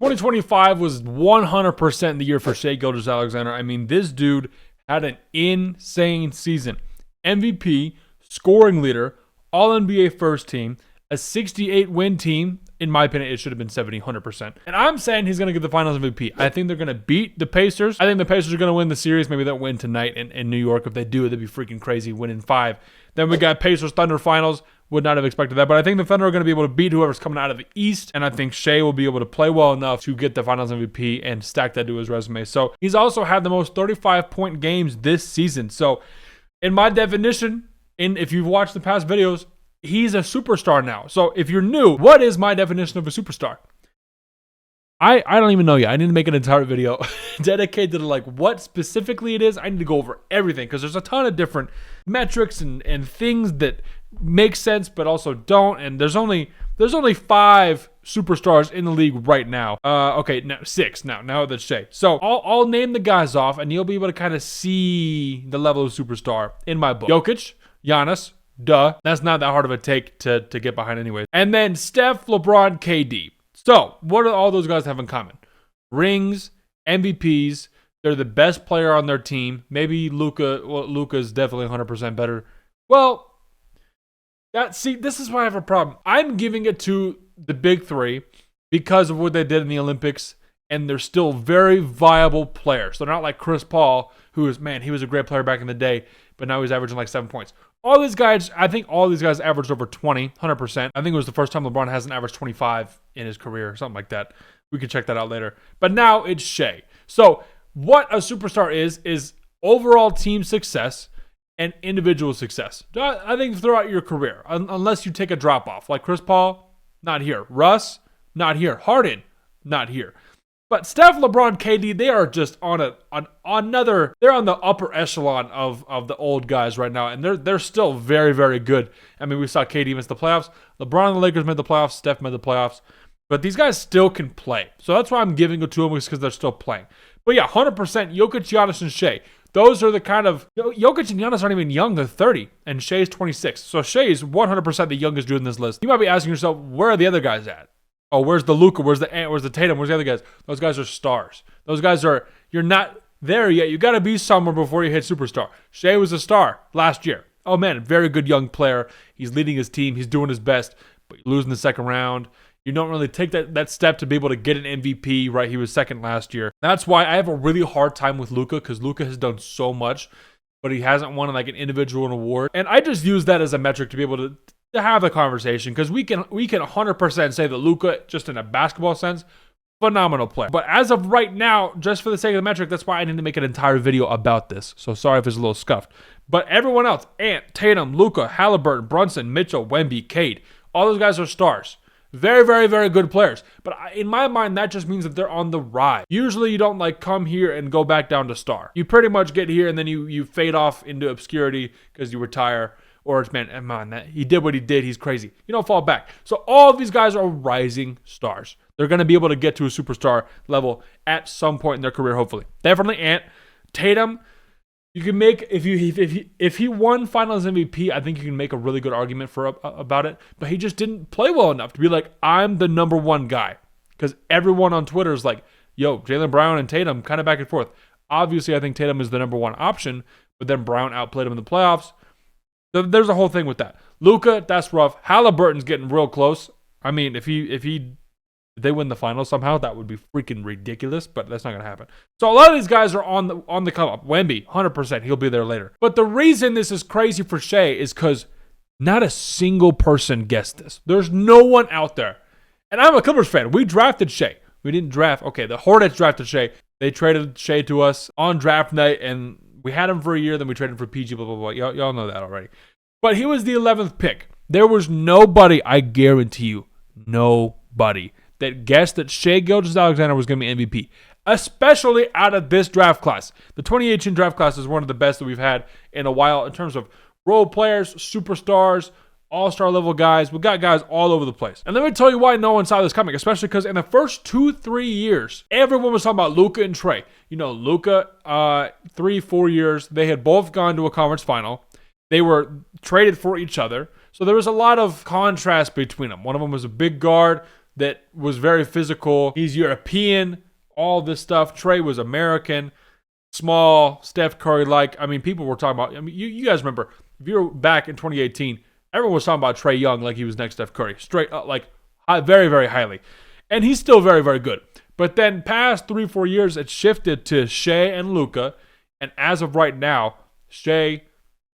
2025 was 100% the year for Shai Gilgeous-Alexander. I mean, this dude had an insane season. MVP, scoring leader, All-NBA first team, a 68-win team. In my opinion, it should have been 70, 100%. And I'm saying he's going to get the finals MVP. I think they're going to beat the Pacers. I think the Pacers are going to win the series. Maybe they'll win tonight in New York. If they do, they'd be freaking crazy, winning 5. Then we got Pacers Thunder finals. Would not have expected that. But I think the Thunder are going to be able to beat whoever's coming out of the East. And I think Shai will be able to play well enough to get the finals MVP and stack that to his resume. So he's also had the most 35-point games this season. So in my definition, if you've watched the past videos, he's a superstar now. So if you're new, what is my definition of a superstar? I don't even know yet. I need to make an entire video dedicated to like what specifically it is. I need to go over everything because there's a ton of different metrics and things that make sense but also don't. And there's only 5 superstars in the league right now. Okay, now 6 now that's Shai. So I'll name the guys off and you'll be able to kind of see the level of superstar in my book. Jokic, Giannis, duh. That's not that hard of a take to get behind anyways. And then Steph, LeBron, KD. So what do all those guys have in common? Rings, MVPs. They're the best player on their team. Maybe Luka. Well, Luka's definitely 100% better. Well, this is why I have a problem. I'm giving it to the big 3 because of what they did in the Olympics, and they're still very viable players. They're not like Chris Paul, who is, man, he was a great player back in the day, but now he's averaging like 7 points. All these guys, I think all these guys averaged over 20, 100%. I think it was the first time LeBron hasn't averaged 25 in his career, something like that. We can check that out later. But now it's Shai. So what a superstar is overall team success and individual success. I think throughout your career, unless you take a drop off. Like Chris Paul, not here. Russ, not here. Harden, not here. But Steph, LeBron, KD, they are just on they're on the upper echelon of the old guys right now, and they're still very, very good. I mean, we saw KD miss the playoffs. LeBron and the Lakers made the playoffs. Steph made the playoffs. But these guys still can play. So that's why I'm giving it to them, because they're still playing. But yeah, 100% Jokic, Giannis, and Shai. Those are the kind of... Jokic and Giannis aren't even young. They're 30, and Shai's 26. So Shai is 100% the youngest dude in this list. You might be asking yourself, where are the other guys at? Oh, where's the Luka? Where's the Ant? Where's the Tatum? Where's the other guys? Those guys are stars. Those guys are... You're not there yet. You got to be somewhere before you hit superstar. Shai was a star last year. Oh, man, very good young player. He's leading his team. He's doing his best, but you lose in the second round. You don't really take that step to be able to get an MVP, right? He was second last year. That's why I have a really hard time with Luka, because Luka has done so much, but he hasn't won like an individual award. And I just use that as a metric to be able to have the conversation, because we can 100% say that Luka, just in a basketball sense, phenomenal player. But as of right now, just for the sake of the metric, that's why I need to make an entire video about this. So sorry if it's a little scuffed. But everyone else, Ant, Tatum, Luka, Halliburton, Brunson, Mitchell, Wemby, Cade, all those guys are stars. Very, very, very good players. But in my mind, that just means that they're on the rise. Usually you don't like come here and go back down to star. You pretty much get here and then you fade off into obscurity because you retire. Or it's, man, he did what he did. He's crazy. You don't fall back. So all of these guys are rising stars. They're going to be able to get to a superstar level at some point in their career, hopefully. Definitely Ant. Tatum, you can make, if he won Finals MVP, I think you can make a really good argument about it. But he just didn't play well enough to be like, I'm the number one guy. Because everyone on Twitter is like, yo, Jaylen Brown and Tatum, kind of back and forth. Obviously, I think Tatum is the number one option, but then Brown outplayed him in the playoffs. There's a whole thing with that. Luka, that's rough. Halliburton's getting real close. I mean, if they win the finals somehow, that would be freaking ridiculous, but that's not going to happen. So a lot of these guys are on the come up. Wemby, 100%, he'll be there later. But the reason this is crazy for Shai is because not a single person guessed this. There's no one out there. And I'm a Clippers fan. We drafted Shai. We didn't draft. Okay, the Hornets drafted Shai. They traded Shai to us on draft night, and we had him for a year, then we traded him for PG, blah, blah, blah. Y'all know that already. But he was the 11th pick. There was nobody, I guarantee you, nobody that guessed that Shai Gilgeous-Alexander was going to be MVP, especially out of this draft class. The 2018 draft class is one of the best that we've had in a while in terms of role players, superstars, all-star level guys. We got guys all over the place. And let me tell you why no one saw this coming, especially because in the first 2-3 years, everyone was talking about Luka and Trey. You know, Luka, 3-4 years, they had both gone to a conference final. They were traded for each other. So there was a lot of contrast between them. One of them was a big guard. that was very physical. He's European, all this stuff. Trey was American, small, Steph Curry-like. I mean, people were talking about, I mean, you guys remember, if you were back in 2018, everyone was talking about Trey Young like he was next Steph Curry. Straight up, like, very, very highly. And he's still very, very good. But then past 3-4 years, it shifted to Shai and Luka. And as of right now, Shai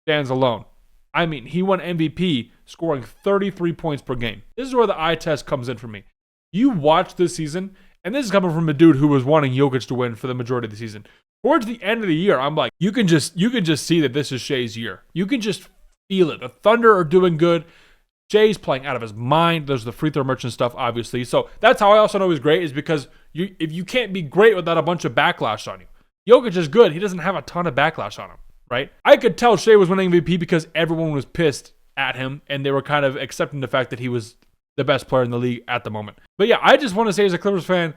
stands alone. I mean, he won MVP scoring 33 points per game. This is where the eye test comes in for me. You watch this season, and this is coming from a dude who was wanting Jokic to win for the majority of the season. Towards the end of the year, I'm like, you can just see that this is Shai's year. You can just feel it. The Thunder are doing good. Shai's playing out of his mind. There's the free throw merchant stuff, obviously. So that's how I also know he's great, is because if you can't be great without a bunch of backlash on you. Jokic is good. He doesn't have a ton of backlash on him, right? I could tell Shai was winning MVP because everyone was pissed at him, and they were kind of accepting the fact that he was the best player in the league at the moment. But yeah, I just want to say as a Clippers fan,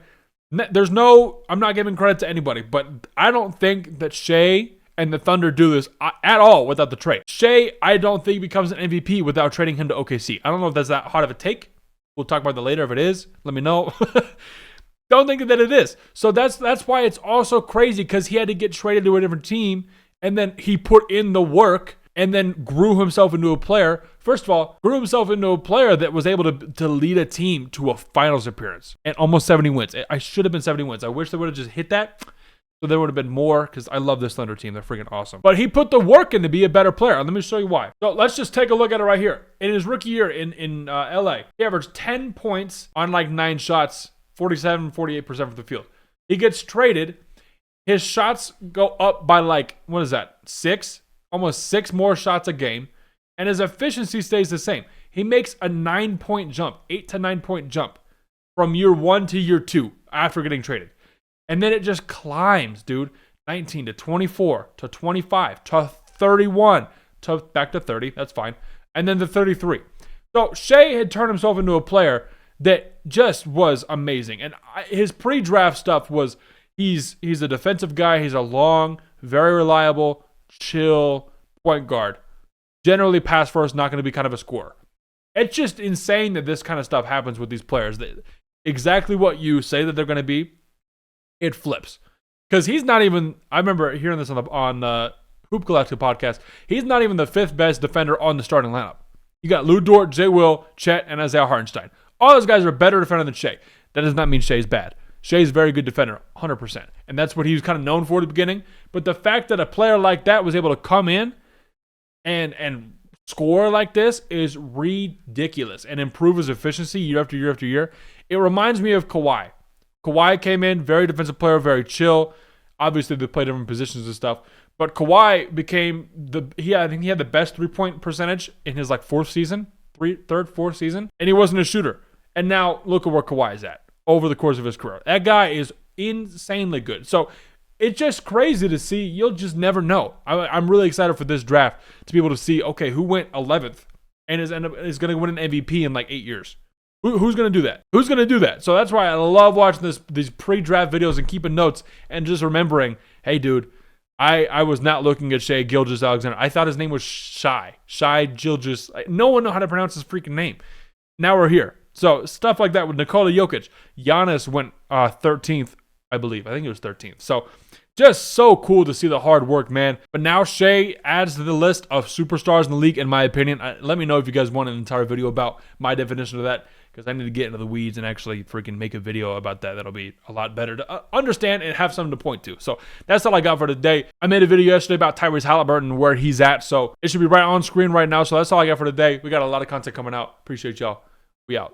I'm not giving credit to anybody, but I don't think that Shai and the Thunder do this at all without the trade. Shai, I don't think becomes an MVP without trading him to OKC. I don't know if that's that hot of a take. We'll talk about that later. If it is, let me know. Don't think that it is. So that's why it's also crazy, because he had to get traded to a different team, and then he put in the work and then grew himself into a player. First of all, grew himself into a player that was able to lead a team to a finals appearance and almost 70 wins. I should have been 70 wins. I wish they would have just hit that. So there would have been more, because I love this Thunder team. They're freaking awesome. But he put the work in to be a better player. Let me show you why. So let's just take a look at it right here. In his rookie year in LA, he averaged 10 points on like 9 shots, 48% from the field. He gets traded. His shots go up by like, what is that? 6? Almost 6 more shots a game. And his efficiency stays the same. He makes a 9-point jump, 8 to 9-point jump from year 1 to year 2 after getting traded. And then it just climbs, dude. 19 to 24 to 25 to 31 to back to 30. That's fine. And then to 33. So Shai had turned himself into a player that just was amazing. And his pre-draft stuff was he's a defensive guy. He's a long, very reliable, chill point guard. Generally pass first, not going to be kind of a scorer. It's just insane that this kind of stuff happens with these players. That exactly what you say that they're going to be, it flips. Because he's not even, I remember hearing this on the Hoop Collective podcast, he's not even the 5th best defender on the starting lineup. You got Lou Dort, Jay Will, Chet, and Isaiah Hartenstein. All those guys are a better defender than Shai. That does not mean Shai's bad. Shai's a very good defender, 100%. And that's what he was kind of known for at the beginning. But the fact that a player like that was able to come in and score like this is ridiculous and improve his efficiency year after year after year. It reminds me of Kawhi. Kawhi came in, very defensive player, very chill. Obviously, they play different positions and stuff. But Kawhi became I think he had the best 3-point percentage in his like 4th season, 4th season. And he wasn't a shooter. And now look at where Kawhi is at over the course of his career. That guy is insanely good. So it's just crazy to see. You'll just never know. I'm really excited for this draft to be able to see, okay, who went 11th and is going to win an MVP in like 8 years. Who's going to do that? Who's going to do that? So that's why I love watching these pre-draft videos and keeping notes and just remembering, hey, dude, I was not looking at Shai Gilgeous-Alexander. I thought his name was Shai. Shai Gilgeous. No one knows how to pronounce his freaking name. Now we're here. So stuff like that with Nikola Jokic. Giannis went 13th, I believe. I think it was 13th. So just so cool to see the hard work, man. But now Shai adds to the list of superstars in the league, in my opinion. Let me know if you guys want an entire video about my definition of that, because I need to get into the weeds and actually freaking make a video about that. That'll be a lot better to understand and have something to point to. So that's all I got for today. I made a video yesterday about Tyrese Halliburton and where he's at. So it should be right on screen right now. So that's all I got for today. We got a lot of content coming out. Appreciate y'all. We out.